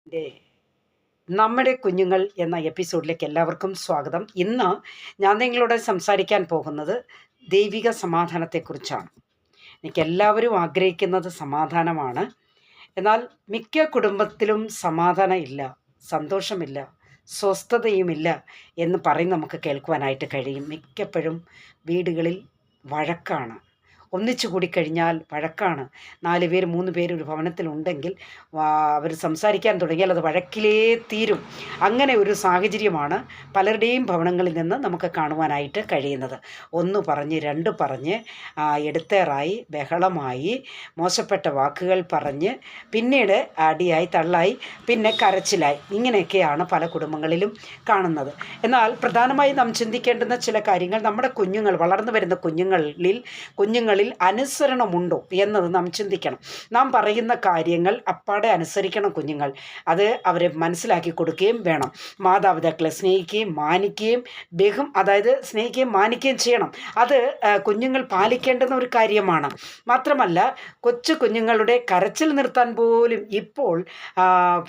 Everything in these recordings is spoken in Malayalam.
ൻ്റെ നമ്മുടെ കുഞ്ഞുങ്ങൾ എന്ന എപ്പിസോഡിലേക്ക് എല്ലാവർക്കും സ്വാഗതം. ഇന്ന് ഞാൻ നിങ്ങളോട് സംസാരിക്കാൻ പോകുന്നത് ദൈവിക സമാധാനത്തെക്കുറിച്ചാണ്. എല്ലാവരും ആഗ്രഹിക്കുന്നത് സമാധാനമാണ്. എന്നാൽ മിക്ക കുടുംബത്തിലും സമാധാനം ഇല്ല, സന്തോഷമില്ല, സ്വസ്ഥതയുമില്ല എന്ന് പറയും നമുക്ക് കേൾക്കുവാനായിട്ട് കഴിയും. മിക്കപ്പോഴും വീടുകളിൽ വഴക്കാണ്. ഒന്നിച്ചു കൂടിക്കഴിഞ്ഞാൽ വഴക്കാണ്. 4 പേര് 3 പേര് ഒരു ഭവനത്തിലുണ്ടെങ്കിൽ അവർ സംസാരിക്കാൻ തുടങ്ങിയാൽ അത് വഴക്കിലേ തീരും. അങ്ങനെ ഒരു സാഹചര്യമാണ് പലരുടെയും ഭവനങ്ങളിൽ നിന്ന് നമുക്ക് കാണുവാനായിട്ട് കഴിയുന്നത്. 1 പറഞ്ഞ് 2 പറഞ്ഞ് എടുത്തേറായി, ബഹളമായി, മോശപ്പെട്ട വാക്കുകൾ പറഞ്ഞ്, പിന്നീട് അടിയായി, തള്ളായി, പിന്നെ കരച്ചിലായി. ഇങ്ങനെയൊക്കെയാണ് പല കുടുംബങ്ങളിലും കാണുന്നത്. എന്നാൽ പ്രധാനമായി നാം ചിന്തിക്കേണ്ടുന്ന ചില കാര്യങ്ങൾ, നമ്മുടെ കുഞ്ഞുങ്ങൾ, വളർന്നു വരുന്ന കുഞ്ഞുങ്ങളിൽ അനുസരണമുണ്ടോ എന്നത് നാം ചിന്തിക്കണം. നാം പറയുന്ന കാര്യങ്ങൾ അപ്പാടെ അനുസരിക്കണം കുഞ്ഞുങ്ങൾ. അത് അവരെ മനസ്സിലാക്കി കൊടുക്കുകയും വേണം. മാതാപിതാക്കളെ സ്നേഹിക്കുകയും മാനിക്കുകയും സ്നേഹിക്കുകയും മാനിക്കുകയും ചെയ്യണം. അത് കുഞ്ഞുങ്ങൾ പാലിക്കേണ്ടുന്ന ഒരു കാര്യമാണ്. മാത്രമല്ല, കൊച്ചു കുഞ്ഞുങ്ങളുടെ കരച്ചിൽ നിർത്താൻ പോലും ഇപ്പോൾ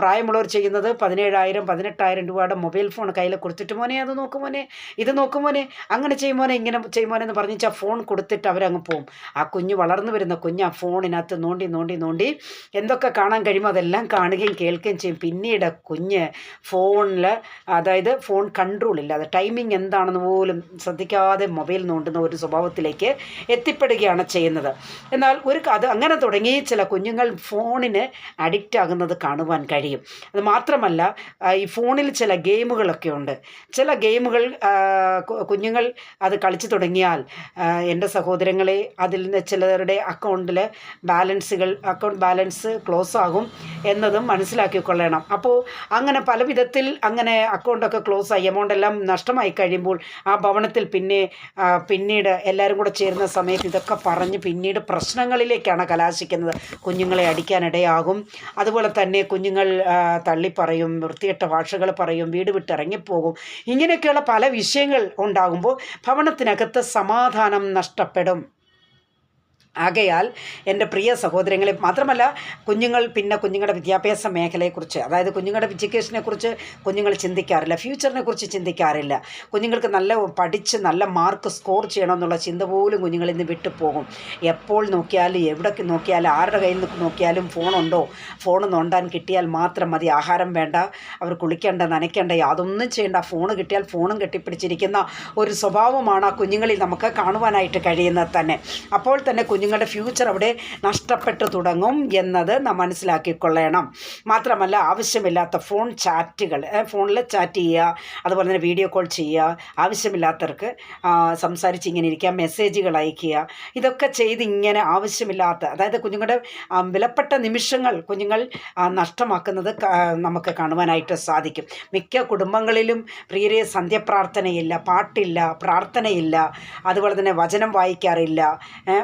പ്രായമുള്ളവർ ചെയ്യുന്നത് 17,000 18,000 രൂപയുടെ മൊബൈൽ ഫോൺ കയ്യിൽ കൊടുത്തിട്ട്, മോനെ അത് നോക്കുമോനെ, ഇത് നോക്കുമോനെ, അങ്ങനെ ചെയ്യുമോനെ, ഇങ്ങനെ ചെയ്യുമോനെ എന്ന് പറഞ്ഞാൽ ഫോൺ കൊടുത്തിട്ട് അവരങ്ങ് പോകും. ആ കുഞ്ഞ്, വളർന്നു വരുന്ന കുഞ്ഞ് ആ ഫോണിനകത്ത് നോണ്ടി എന്തൊക്കെ കാണാൻ കഴിയുമോ അതെല്ലാം കാണുകയും കേൾക്കുകയും ചെയ്യും. പിന്നീട് കുഞ്ഞ് ഫോണിൽ, ഫോൺ കൺട്രോൾ ഇല്ലാതെ, ടൈമിംഗ് എന്താണെന്ന് പോലും ശ്രദ്ധിക്കാതെ മൊബൈൽ നോണ്ടുന്ന ഒരു സ്വഭാവത്തിലേക്ക് എത്തിപ്പെടുകയാണ് ചെയ്യുന്നത്. എന്നാൽ അത് അങ്ങനെ തുടങ്ങി ചില കുഞ്ഞുങ്ങൾ ഫോണിന് അഡിക്റ്റ് ആകുന്നത് കാണുവാൻ കഴിയും. അത് മാത്രമല്ല, ഈ ഫോണിൽ ചില ഗെയിമുകളൊക്കെ ഉണ്ട്. ചില ഗെയിമുകൾ കുഞ്ഞുങ്ങൾ അത് കളിച്ചു തുടങ്ങിയാൽ, എൻ്റെ സഹോദരങ്ങളെ, അതിൽ നിന്ന് ചിലരുടെ അക്കൗണ്ട് ബാലൻസ് ക്ലോസ് ആകും എന്നതും മനസ്സിലാക്കിക്കൊള്ളണം. അപ്പോൾ അങ്ങനെ പല വിധത്തിൽ അങ്ങനെ അക്കൗണ്ടൊക്കെ ക്ലോസ് ആയി, എമൗണ്ട് എല്ലാം നഷ്ടമായി കഴിയുമ്പോൾ ആ ഭവനത്തിൽ പിന്നീട് എല്ലാവരും കൂടെ ചേരുന്ന സമയത്ത് ഇതൊക്കെ പറഞ്ഞ് പിന്നീട് പ്രശ്നങ്ങളിലേക്കാണ് കലാശിക്കുന്നത്. കുഞ്ഞുങ്ങളെ അടിക്കാനിടയാകും. അതുപോലെ തന്നെ കുഞ്ഞുങ്ങൾ തള്ളിപ്പറയും, വൃത്തികെട്ട ഭാഷകൾ പറയും, വീട് വിട്ടിറങ്ങിപ്പോകും. ഇങ്ങനെയൊക്കെയുള്ള പല വിഷയങ്ങൾ ഉണ്ടാകുമ്പോൾ ഭവനത്തിനകത്ത് സമാധാനം നഷ്ടപ്പെടും. ആകയാൽ എൻ്റെ പ്രിയ സഹോദരങ്ങളെ, മാത്രമല്ല കുഞ്ഞുങ്ങളുടെ വിദ്യാഭ്യാസ മേഖലയെക്കുറിച്ച്, കുഞ്ഞുങ്ങളുടെ എഡ്യൂക്കേഷനെക്കുറിച്ച് കുഞ്ഞുങ്ങൾ ചിന്തിക്കാറില്ല, ഫ്യൂച്ചറിനെ കുറിച്ച് ചിന്തിക്കാറില്ല. കുഞ്ഞുങ്ങൾക്ക് പഠിച്ച് നല്ല മാർക്ക് സ്കോർ ചെയ്യണമെന്നുള്ള ചിന്ത പോലും കുഞ്ഞുങ്ങളിൽ നിന്ന് വിട്ടുപോകും. എപ്പോൾ നോക്കിയാലും, എവിടെ നോക്കിയാലും, ആരുടെ കയ്യിൽ നോക്കിയാലും ഫോണുണ്ടോ, ഫോൺ നോണ്ടാൻ കിട്ടിയാൽ മാത്രം മതി. ആഹാരം വേണ്ട, അവർ കുളിക്കേണ്ട, നനയ്ക്കേണ്ട, യാതൊന്നും ചെയ്യേണ്ട, ഫോൺ കിട്ടിയാൽ ഫോണും കെട്ടിപ്പിടിച്ചിരിക്കുന്ന ഒരു സ്വഭാവമാണ് ആ കുഞ്ഞുങ്ങളിൽ നമുക്ക് കാണുവാനായിട്ട് കഴിയുന്നത് തന്നെ. അപ്പോൾ തന്നെ കുഞ്ഞുങ്ങളുടെ ഫ്യൂച്ചർ അവിടെ നഷ്ടപ്പെട്ടു തുടങ്ങും എന്നത് നാം മനസ്സിലാക്കിക്കൊള്ളണം. മാത്രമല്ല, ആവശ്യമില്ലാത്ത ഫോണിൽ ചാറ്റ് ചെയ്യുക, അതുപോലെ തന്നെ വീഡിയോ കോൾ ചെയ്യുക, ആവശ്യമില്ലാത്തവർക്ക് സംസാരിച്ച് ഇങ്ങനെ ഇരിക്കുക, മെസ്സേജുകൾ അയക്കുക, ഇതൊക്കെ ചെയ്ത് ഇങ്ങനെ ആവശ്യമില്ലാത്ത, കുഞ്ഞുങ്ങളുടെ വിലപ്പെട്ട നിമിഷങ്ങൾ കുഞ്ഞുങ്ങൾ നഷ്ടമാക്കുന്നത് നമുക്ക് കാണുവാനായിട്ട് സാധിക്കും. മിക്ക കുടുംബങ്ങളിലും പ്രിയരെ സന്ധ്യപ്രാർത്ഥനയില്ല, പാട്ടില്ല, പ്രാർത്ഥനയില്ല, അതുപോലെ തന്നെ വചനം വായിക്കാറില്ല,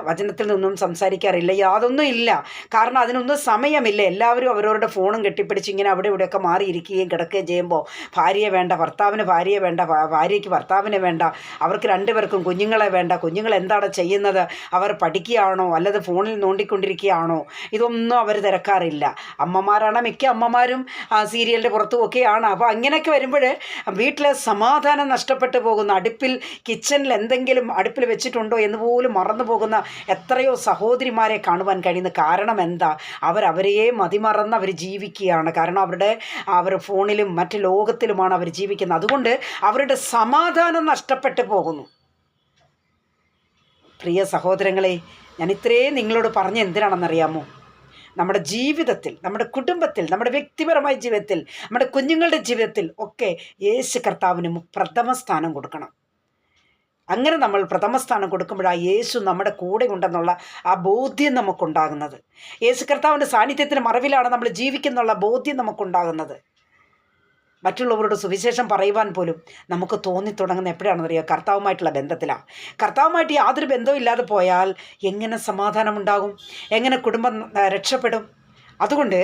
വചനത്തിൽ നിന്നും സംസാരിക്കാറില്ല, യാതൊന്നും ഇല്ല. കാരണം അതിനൊന്നും സമയമില്ല. എല്ലാവരും അവരവരുടെ ഫോണും കെട്ടിപ്പിടിച്ച് ഇങ്ങനെ അവിടെ ഇവിടെയൊക്കെ മാറിയിരിക്കുകയും കിടക്കുകയും ചെയ്യുമ്പോൾ ഭാര്യയെ വേണ്ട, ഭർത്താവിന് ഭാര്യയെ വേണ്ട, ഭാര്യയ്ക്ക് ഭർത്താവിനെ വേണ്ട, അവർക്ക് 2 പേർക്കും കുഞ്ഞുങ്ങളെ വേണ്ട. കുഞ്ഞുങ്ങൾ എന്താണ് ചെയ്യുന്നത്, അവർ പഠിക്കുകയാണോ അല്ലത് ഫോണിൽ നോണ്ടിക്കൊണ്ടിരിക്കുകയാണോ, ഇതൊന്നും അവർ തിരക്കാറില്ല. അമ്മമാരാണ്, മിക്ക അമ്മമാരും സീരിയലിൻ്റെ പുറത്തുമൊക്കെയാണ്. അപ്പോൾ അങ്ങനെയൊക്കെ വരുമ്പോൾ വീട്ടിലെ സമാധാനം നഷ്ടപ്പെട്ടു പോകുന്നു. കിച്ചണിൽ എന്തെങ്കിലും അടുപ്പിൽ വെച്ചിട്ടുണ്ടോ എന്ന് പോലും മറന്നു പോകുന്ന എത്രയോ സഹോദരിമാരെ കാണുവാൻ കഴിയുന്ന. കാരണം എന്താ, അവരെയേ മതിമറന്ന് അവർ ജീവിക്കുകയാണ്. കാരണം അവർ ഫോണിലും മറ്റ് ലോകത്തിലുമാണ് അവർ ജീവിക്കുന്നത്. അതുകൊണ്ട് അവരുടെ സമാധാനം നഷ്ടപ്പെട്ടു പോകുന്നു. പ്രിയ സഹോദരങ്ങളെ, ഞാൻ ഇത്രയും നിങ്ങളോട് പറഞ്ഞ എന്തിനാണെന്നറിയാമോ? നമ്മുടെ ജീവിതത്തിൽ, നമ്മുടെ കുടുംബത്തിൽ, നമ്മുടെ വ്യക്തിപരമായ ജീവിതത്തിൽ, നമ്മുടെ കുഞ്ഞുങ്ങളുടെ ജീവിതത്തിൽ ഒക്കെ യേശു കർത്താവിന് പ്രഥമ സ്ഥാനം കൊടുക്കണം. അങ്ങനെ നമ്മൾ പ്രഥമ സ്ഥാനം കൊടുക്കുമ്പോഴാണ് യേശു നമ്മുടെ കൂടെ ഉണ്ടെന്നുള്ള ആ ബോധ്യം നമുക്കുണ്ടാകുന്നത്. യേശു കർത്താവിൻ്റെ സാന്നിധ്യത്തിന് മറവിലാണ് നമ്മൾ ജീവിക്കുന്നുള്ള ബോധ്യം നമുക്കുണ്ടാകുന്നത്. മറ്റുള്ളവരോട് സുവിശേഷം പറയുവാൻ പോലും നമുക്ക് തോന്നിത്തുടങ്ങുന്ന എപ്പോഴാണെന്നറിയാം? കർത്താവുമായിട്ടുള്ള ബന്ധത്തിലാണ്. കർത്താവുമായിട്ട് യാതൊരു ബന്ധവും ഇല്ലാതെ പോയാൽ എങ്ങനെ സമാധാനമുണ്ടാകും? എങ്ങനെ കുടുംബം രക്ഷപ്പെടും? അതുകൊണ്ട്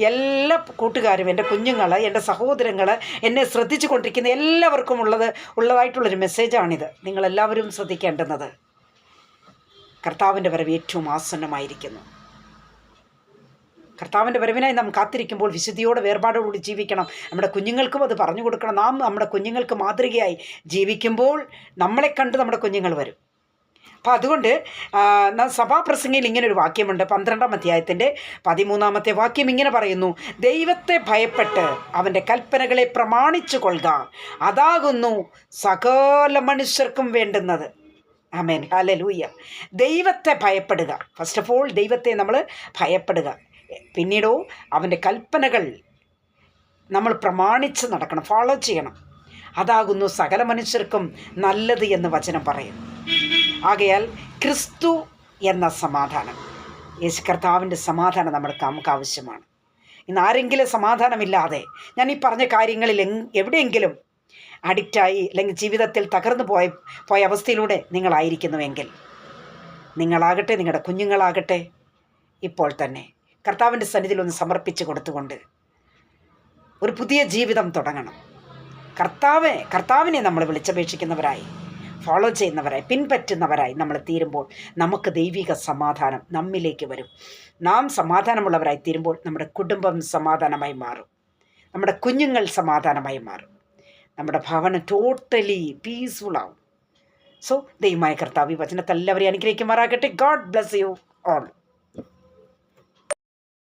എല്ലാ കൂട്ടുകാരും, എൻ്റെ കുഞ്ഞുങ്ങൾ, എൻ്റെ സഹോദരങ്ങൾ, എന്നെ ശ്രദ്ധിച്ചു കൊണ്ടിരിക്കുന്ന എല്ലാവർക്കും ഉള്ളതായിട്ടുള്ളൊരു മെസ്സേജാണിത്. നിങ്ങളെല്ലാവരും ശ്രദ്ധിക്കേണ്ടുന്നത്, കർത്താവിൻ്റെ വരവ് ഏറ്റവും ആസന്നമായിരിക്കുന്നു. കർത്താവിൻ്റെ വരവിനായി നാം കാത്തിരിക്കുമ്പോൾ വിശുദ്ധിയോടെ വേർപാടോടുകൂടി ജീവിക്കണം. നമ്മുടെ കുഞ്ഞുങ്ങൾക്കും അത് പറഞ്ഞു കൊടുക്കണം. നാം നമ്മുടെ കുഞ്ഞുങ്ങൾക്ക് മാതൃകയായി ജീവിക്കുമ്പോൾ നമ്മളെ കണ്ട് നമ്മുടെ കുഞ്ഞുങ്ങൾ വരും. അപ്പം അതുകൊണ്ട് സഭാപ്രസംഗയിൽ ഇങ്ങനൊരു വാക്യമുണ്ട്. 12-ാം അധ്യായത്തിൻ്റെ 13-ാമത്തെ വാക്യം ഇങ്ങനെ പറയുന്നു: ദൈവത്തെ ഭയപ്പെട്ട് അവൻ്റെ കൽപ്പനകളെ പ്രമാണിച്ചു കൊള്ളുക, അതാകുന്നു സകല മനുഷ്യർക്കും വേണ്ടുന്നത്. ആമേൻ, ഹല്ലേലൂയ. ദൈവത്തെ ഭയപ്പെടുക. ഫസ്റ്റ് ഓഫ് ഓൾ ദൈവത്തെ നമ്മൾ ഭയപ്പെടുക. പിന്നീടോ അവൻ്റെ കൽപ്പനകൾ നമ്മൾ പ്രമാണിച്ച് നടക്കണം, ഫോളോ ചെയ്യണം. അതാകുന്നു സകല മനുഷ്യർക്കും നല്ലത് എന്ന് വചനം പറയും. ആകയാൽ ക്രിസ്തു എന്ന സമാധാനം, യേശു കർത്താവിൻ്റെ സമാധാനം നമുക്ക് ആവശ്യമാണ്. ഇന്ന് ആരെങ്കിലും സമാധാനമില്ലാതെ, ഞാൻ ഈ പറഞ്ഞ കാര്യങ്ങളിൽ എവിടെയെങ്കിലും അഡിക്റ്റായി അല്ലെങ്കിൽ ജീവിതത്തിൽ തകർന്നു പോയ അവസ്ഥയിലൂടെ നിങ്ങളായിരിക്കുന്നുവെങ്കിൽ, നിങ്ങളാകട്ടെ നിങ്ങളുടെ കുഞ്ഞുങ്ങളാകട്ടെ ഇപ്പോൾ തന്നെ കർത്താവിൻ്റെ സന്നിധിയിൽ ഒന്ന് സമർപ്പിച്ച് കൊടുത്തുകൊണ്ട് ഒരു പുതിയ ജീവിതം തുടങ്ങണം. കർത്താവിനെ നമ്മൾ വിളിച്ചപേക്ഷിക്കുന്നവരായി, ഫോളോ ചെയ്യുന്നവരായി, പിൻപറ്റുന്നവരായി നമ്മൾ തീരുമ്പോൾ നമുക്ക് ദൈവിക സമാധാനം നമ്മിലേക്ക് വരും. നാം സമാധാനമുള്ളവരായി തീരുമ്പോൾ നമ്മുടെ കുടുംബം സമാധാനമായി മാറും, നമ്മുടെ കുഞ്ഞുങ്ങൾ സമാധാനമായി മാറും, നമ്മുടെ ഭവനം ടോട്ടലി പീസ്ഫുൾ ആവും. സോ ദൈവമായ കർത്താവ് ഈ വചനത്തെ എല്ലാവരെയും അനുഗ്രഹിക്കുമാറാകട്ടെ. God bless you all.